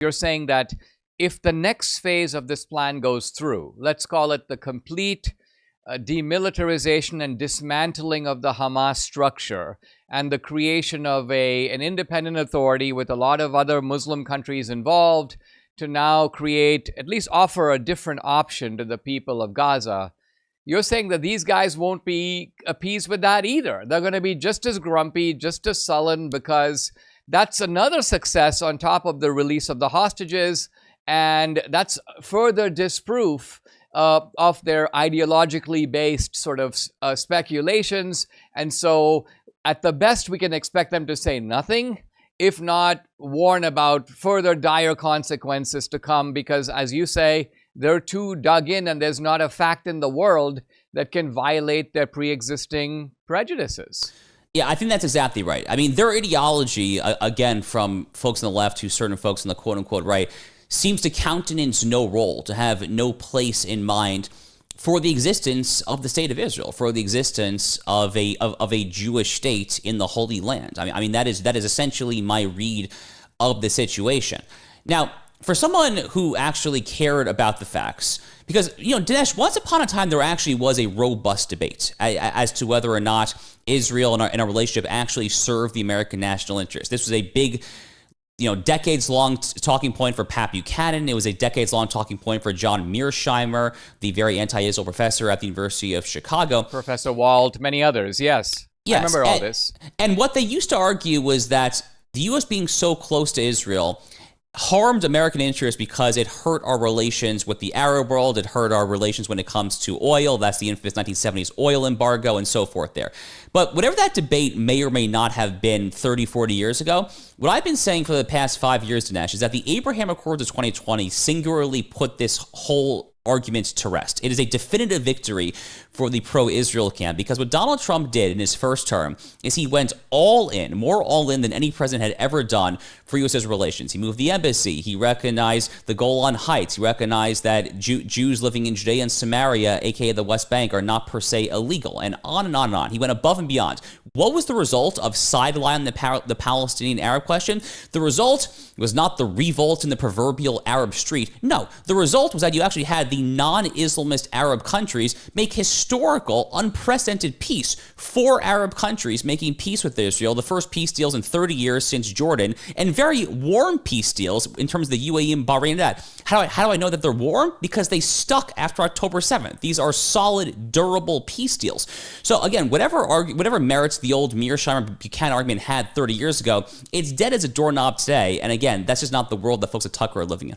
You're saying that if the next phase of this plan goes through, let's call it the complete demilitarization and dismantling of the Hamas structure and the creation of an independent authority with a lot of other Muslim countries involved to now create, at least offer a different option to the people of Gaza, you're saying that these guys won't be appeased with that either. They're going to be just as grumpy, just as sullen, because that's another success on top of the release of the hostages, and that's further disproof of their ideologically based sort of speculations. And so at the best, we can expect them to say nothing, if not warn about further dire consequences to come, because as you say, they're too dug in and there's not a fact in the world that can violate their pre-existing prejudices. Yeah, I think that's exactly right. I mean, their ideology, again, from folks on the left to certain folks on the quote-unquote right, seems to countenance no role, to have no place in mind for the existence of the state of Israel, for the existence of a Jewish state in the Holy Land. I mean that is essentially my read of the situation. Now, for someone who actually cared about the facts, because, Dinesh, once upon a time there actually was a robust debate as to whether or not Israel and our relationship actually served the American national interest. This was a big, decades-long talking point for Pat Buchanan. It was a decades-long talking point for John Mearsheimer, the very anti-Israel professor at the University of Chicago. Professor Wald, many others, yes. I remember all this. And what they used to argue was that the U.S. being so close to Israel harmed American interests because it hurt our relations with the Arab world. It hurt our relations when it comes to oil. That's the infamous 1970s oil embargo and so forth there. But whatever that debate may or may not have been 30, 40 years ago, what I've been saying for the past 5 years, Dinesh, is that the Abraham Accords of 2020 singularly put this whole argument to rest. It is a definitive victory for the pro-Israel camp, because what Donald Trump did in his first term is he went all in, more all in than any president had ever done for U.S.-Israel relations. He moved the embassy. He recognized the Golan Heights. He recognized that Jews living in Judea and Samaria, aka the West Bank, are not per se illegal, and on and on and on. He went above and beyond. What was the result of sidelining the Palestinian-Arab question? The result was not the revolt in the proverbial Arab street. No, the result was that you actually had the non-Islamist Arab countries make historical, unprecedented peace. 4 Arab countries making peace with Israel, the first peace deals in 30 years since Jordan, and very warm peace deals in terms of the UAE and Bahrain and that. How do I know that they're warm? Because they stuck after October 7th. These are solid, durable peace deals. So again, whatever merits the old Mearsheimer-Buchanan argument had 30 years ago, it's dead as a doorknob today. And again, that's just not the world that folks at Tucker are living in.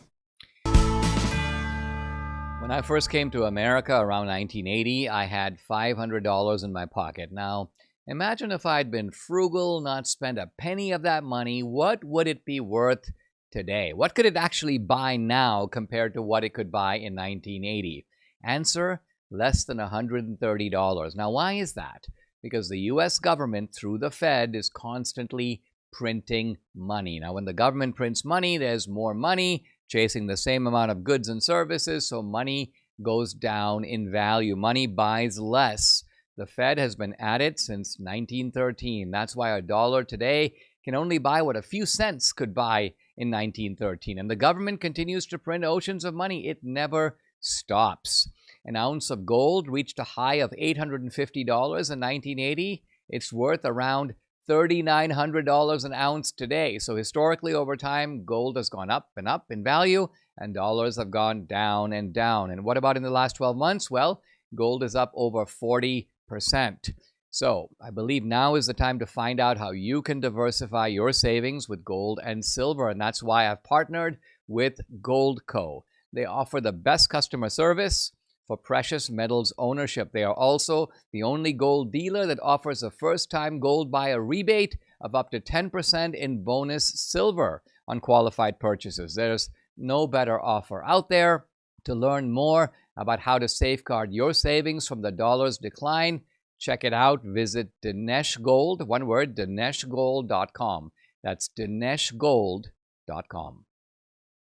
When I first came to America around 1980, I had $500 in my pocket. Now, imagine if I'd been frugal, not spent a penny of that money. What would it be worth today? What could it actually buy now compared to what it could buy in 1980? Answer, less than $130. Now, why is that? Because the U.S. government, through the Fed, is constantly printing money. Now, when the government prints money, there's more money chasing the same amount of goods and services, so money goes down in value. Money buys less. The Fed has been at it since 1913. That's why a dollar today can only buy what a few cents could buy in 1913. And the government continues to print oceans of money. It never stops. An ounce of gold reached a high of $850 in 1980. It's worth around $3,900 an ounce today. So historically, over time, gold has gone up and up in value, and dollars have gone down and down. And what about in the last 12 months? Well, gold is up over 40%. So I believe now is the time to find out how you can diversify your savings with gold and silver. And that's why I've partnered with Goldco. They offer the best customer service for precious metals ownership. They are also the only gold dealer that offers a first-time gold buyer rebate of up to 10% in bonus silver on qualified purchases. There's no better offer out there. To learn more about how to safeguard your savings from the dollar's decline, check it out. Visit Dinesh Gold, one word, dineshgold.com. That's dineshgold.com.